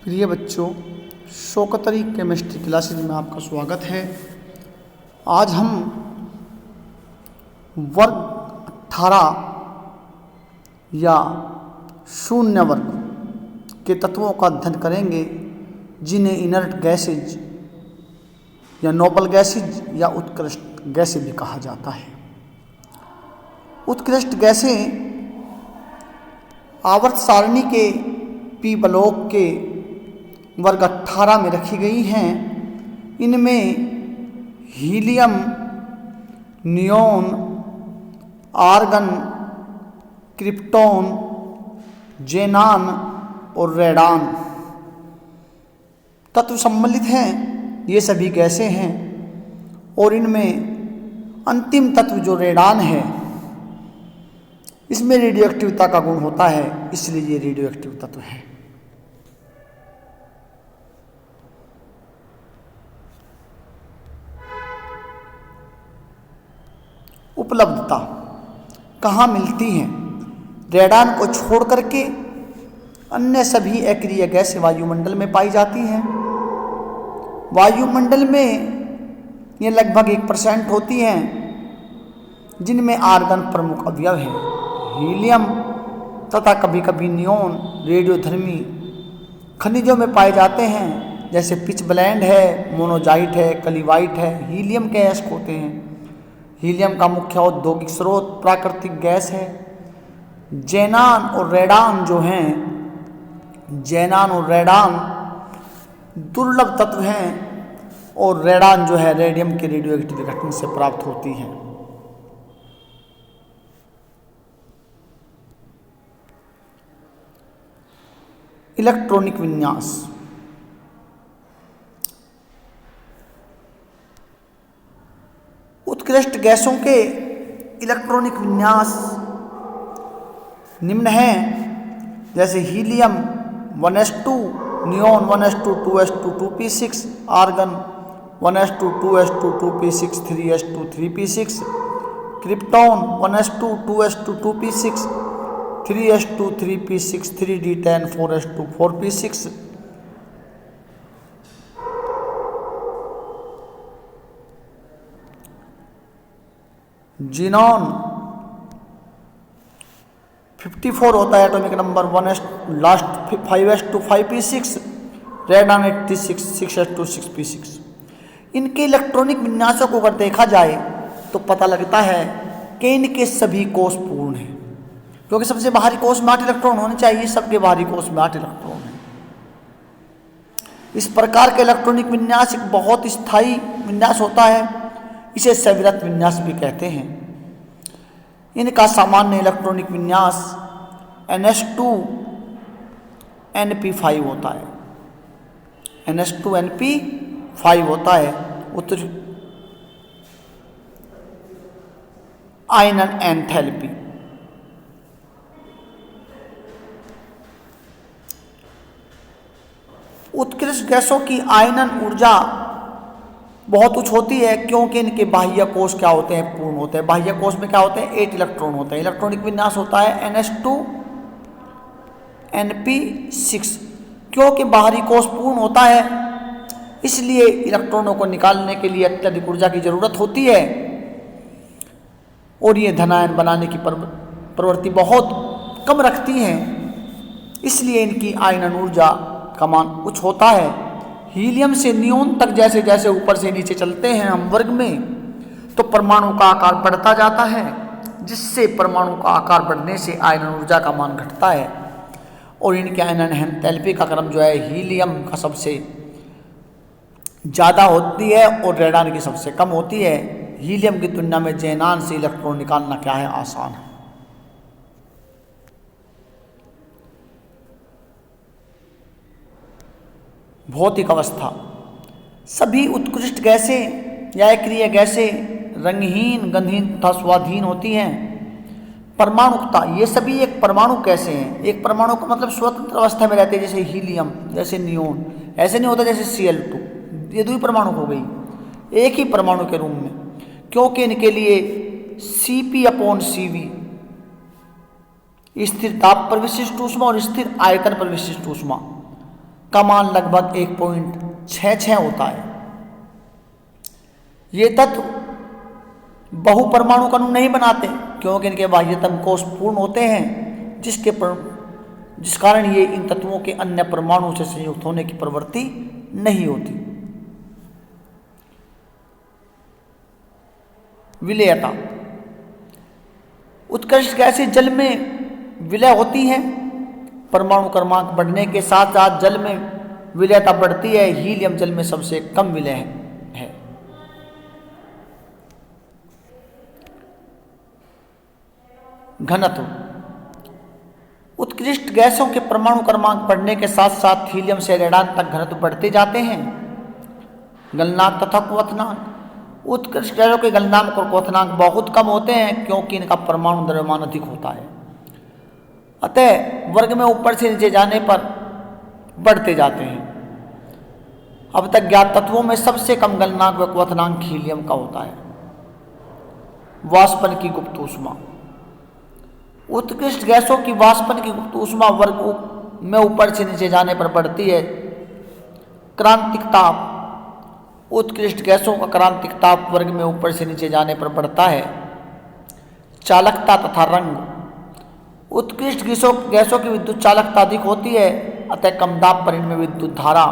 प्रिय बच्चों, शौकतरी chemistry classes में आपका स्वागत है। आज हम वर्ग 18 या शून्य वर्ग के तत्वों का अध्ययन करेंगे, जिन्हें इनर्ट गैसेज या नोबल गैसेज या उत्कृष्ट गैसें भी कहा जाता है। उत्कृष्ट गैसें आवर्त सारणी के पी ब्लॉक के वर्ग 18 में रखी गई हैं। इनमें हीलियम, नियोन, आर्गन, क्रिप्टॉन, जेनान और रेडान तत्व सम्मिलित हैं। ये सभी गैसें हैं और इनमें अंतिम तत्व जो रेडान है, इसमें रेडियोएक्टिवता का गुण होता है, इसलिए ये रेडियोएक्टिव तत्व है। उपलब्धता कहाँ मिलती हैं? रेडान को छोड़ करके अन्य सभी अक्रिय गैसें वायुमंडल में पाई जाती हैं। वायुमंडल में ये लगभग 1% होती हैं, जिनमें आर्गन प्रमुख अवयव है। हीलियम तथा कभी कभी नियोन रेडियोधर्मी खनिजों में पाए जाते हैं, जैसे पिच ब्लेंड है, मोनोजाइट है, कलीवाइट है। हीलियम के अयस्क होते हैं। हीलियम का मुख्य औद्योगिक स्रोत प्राकृतिक गैस है। जेनान और रेडान जो हैं, जेनान और रेडान दुर्लभ तत्व हैं और रेडान जो है रेडियम के रेडियोएक्टिव घटन से प्राप्त होती है। इलेक्ट्रॉनिक विन्यास उत्कृष्ट गैसों के इलेक्ट्रॉनिक विन्यास निम्न हैं, जैसे helium 1s2, neon 1s2 2s2 2p6, argon 1s2 2s2 2p6 3s2 3p6, krypton 1s2 2s2 2p6 3s2 3p6 3d10 4s2 4p6, xenon 54 होता है atomic number 1s last 5s2 5p6, radon 86 6s2 6p6। इनके electronic विन्यासों को अगर देखा जाए तो पता लगता है कि इनके सभी कोष पूर्ण हैं, क्योंकि सबसे बाहरी कोष में 8 इलेक्ट्रॉन होने चाहिए। सबके बाहरी कोष में 8 इलेक्ट्रॉन हैं। इस प्रकार के इलेक्ट्रॉनिक विन्यास एक बहुत स्थायी विन्यास होता है। इसे सविरत विन्यास भी कहते हैं। इनका सामान्य इलेक्ट्रॉनिक विन्यास ns2 np5 होता है। ns2 np5 होता है। उत्तर आयनन एंथैल्पी उत्कृष्ट गैसों की आयनन ऊर्जा बहुत उच्च होती है, क्योंकि इनके बाह्य कोष क्या होते हैं? पूर्ण होते हैं। बाह्य कोष में क्या होते हैं? 8 इलेक्ट्रॉन होते हैं। इलेक्ट्रॉनिक विन्यास होता है ns2 np6। क्योंकि बाहरी कोष पूर्ण होता है, इसलिए इलेक्ट्रॉनों को निकालने के लिए अत्यधिक ऊर्जा की जरूरत होती है और ये धनायन बनाने की प्रवृत्ति बहुत कम रखती हैं, इसलिए इनकी आयनन ऊर्जा का मान उच्च होता है। हीलियम से नियोन तक जैसे जैसे ऊपर से नीचे चलते हैं हम वर्ग में, तो परमाणु का आकार बढ़ता जाता है, जिससे परमाणु का आकार बढ़ने से आयनन ऊर्जा का मान घटता है और इनके आयनन एंथैल्पी का क्रम जो है हीलियम का सबसे ज़्यादा होती है और रेडान की सबसे कम होती है। हीलियम की तुलना में जेनान से इलेक्ट्रॉन निकालना क्या है? आसान है। भौतिक अवस्था सभी उत्कृष्ट गैसें या अक्रिय गैसें रंगहीन, गंधहीन तथा स्वादहीन होती हैं। परमाणुकता ये सभी एक परमाणु कैसे हैं? एक परमाणु का मतलब स्वतंत्र अवस्था में रहते हैं, जैसे हीलियम, जैसे नियोन। ऐसे नहीं होता जैसे Cl2, ये 2 परमाणु हो गई एक ही परमाणु के रूप में, क्योंकि इनके लिए Cp/Cv स्थिर ताप पर विशिष्ट ऊष्मा और स्थिर आयतन पर विशिष्ट ऊष्मा का मान लगभग 1.66 होता है। ये तत्व बहुपरमाणु अणु नहीं बनाते क्योंकि इनके बाह्यतम कोश पूर्ण होते हैं, जिस कारण ये इन तत्वों के अन्य परमाणु से संयुक्त होने की प्रवृत्ति नहीं होती। विलेयता। उत्कृष्ट गैसें जल में विलय होती हैं। परमाणु क्रमांक बढ़ने के साथ साथ जल में विलयता बढ़ती है। हीलियम जल में सबसे कम विलय है। घनत्व। उत्कृष्ट गैसों के परमाणु क्रमांक बढ़ने के साथ साथ हीलियम से रेडान तक घनत्व बढ़ते जाते हैं। गलनांक तथा क्वथनांक। उत्कृष्ट गैसों के गलनांक और क्वथनांक बहुत कम होते हैं क्योंकि इनका परमाणु द्रव्यमान अधिक होता है, अतः वर्ग में ऊपर से नीचे जाने पर बढ़ते जाते हैं। अब तक ज्ञात तत्वों में सबसे कम गलनांक व क्वथनांक हीलियम का होता है। वाष्पन की गुप्त ऊष्मा। उत्कृष्ट गैसों की वाष्पन की गुप्त ऊष्मा वर्ग में ऊपर से नीचे जाने पर बढ़ती है। क्रांतिक ताप। उत्कृष्ट गैसों का क्रांतिक ताप वर्ग में ऊपर से नीचे जाने पर बढ़ता है। चालकता तथा रंग। उत्कृष्ट गैसों की विद्युत चालकता अधिक होती है, अतः कम दाब पर इनमें विद्युत धारा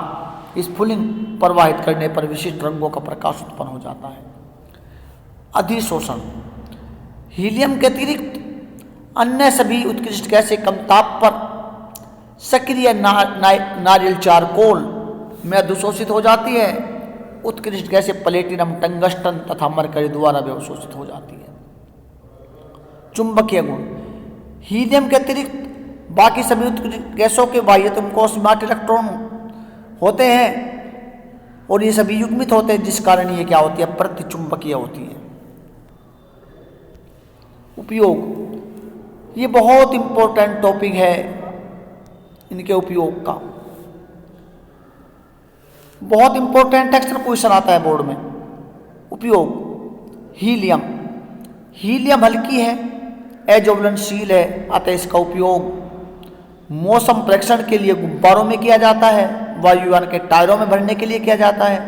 स्फुलिंग प्रवाहित करने पर विशिष्ट रंगों का प्रकाश उत्पन्न हो जाता है। अधिशोषण। हीलियम के अतिरिक्त अन्य सभी उत्कृष्ट गैसें कम ताप पर सक्रिय नारियल चारकोल में अधिशोषित हो जाती है। उत्कृष्ट गैसें प्लेटिनम, टंगस्टन तथा मरकरी द्वारा भी अवशोषित हो जाती है। चुंबकीय गुण। हीलियम के अतिरिक्त बाकी सभी उत्कृष्ट गैसों के बाह्यतम कोश में 8 इलेक्ट्रॉन होते हैं और ये सभी युग्मित होते हैं, जिस कारण ये क्या होती है, प्रतिचुंबकीय होती है। उपयोग। ये बहुत इंपॉर्टेंट टॉपिक है। इनके उपयोग का बहुत इंपॉर्टेंट एक्शन क्वेश्चन आता है बोर्ड में। उपयोग। हीलियम। हीलियम हल्की है, अज्वलनशील है, अतः इसका उपयोग मौसम परीक्षण के लिए गुब्बारों में किया जाता है, वायुयान के टायरों में भरने के लिए किया जाता है।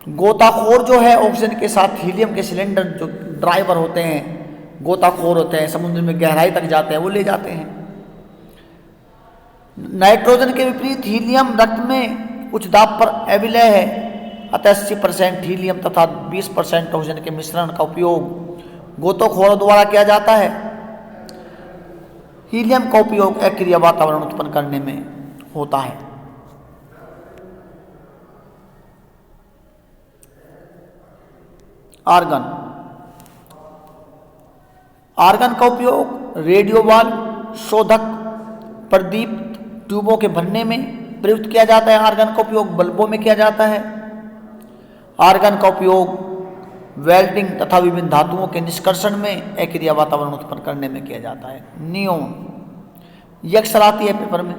गोताखोर जो है ऑक्सीजन के साथ हीलियम के सिलेंडर जो ड्राइवर होते हैं, गोताखोर होते हैं, समुद्र में गहराई तक जाते हैं, वो ले जाते हैं। नाइट्रोजन के विपरीत हीलियम रक्त में उच्च दाब पर अविलय है, अतः 80% हीलियम तथा 20% ऑक्सीजन के मिश्रण का उपयोग गोताखोरों द्वारा किया जाता है। हीलियम का उपयोग अक्रिय वातावरण उत्पन्न करने में होता है। आर्गन। आर्गन का उपयोग रेडियो वाल्व, शोधक, प्रदीप्त ट्यूबों के भरने में प्रयुक्त किया जाता है। आर्गन का उपयोग बल्बों में किया जाता है। आर्गन का उपयोग वेल्डिंग तथा विभिन्न धातुओं के निष्कर्षण में अक्रिय वातावरण उत्पन्न करने में किया जाता है। नियोन। यह अक्सर आती है पेपर में।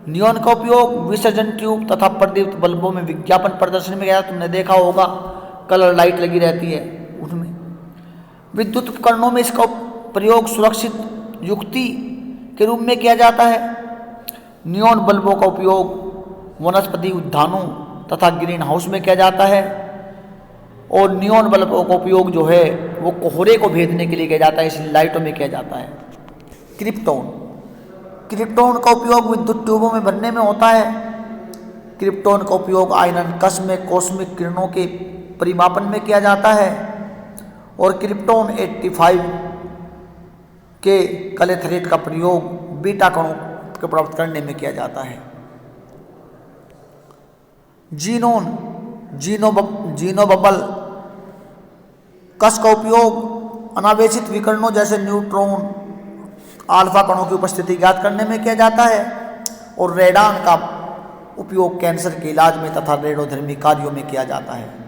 नियोन का उपयोग विसर्जन ट्यूब तथा प्रदीप्त बल्बों में विज्ञापन प्रदर्शन में किया जाता है। तुमने देखा होगा कलर लाइट लगी रहती है उसमें। विद्युत उपकरणों में इसका प्रयोग सुरक्षित युक्ति के रूप में किया जाता है। नियोन बल्बों का उपयोग वनस्पति उद्यानों तथा ग्रीन हाउस में किया जाता है और नियोन बल्बों का उपयोग जो है वो कोहरे को भेदने के लिए किया जाता है, इसलिए लाइटों में किया जाता है। क्रिप्टॉन। क्रिप्टॉन का उपयोग विद्युत ट्यूबों में भरने में होता है। क्रिप्टॉन का उपयोग आयनन कश में कॉस्मिक किरणों के परिमापन में किया जाता है और क्रिप्टॉन 85 के कैथोड का प्रयोग बीटा कणों को प्राप्त करने में किया जाता है। जीनोन। जीनो बबल कश का उपयोग अनावेशित विकिरणों जैसे न्यूट्रॉन, अल्फा कणों की उपस्थिति ज्ञात करने में किया जाता है और रेडान का उपयोग कैंसर के इलाज में तथा रेडियोधर्मी कार्यों में किया जाता है।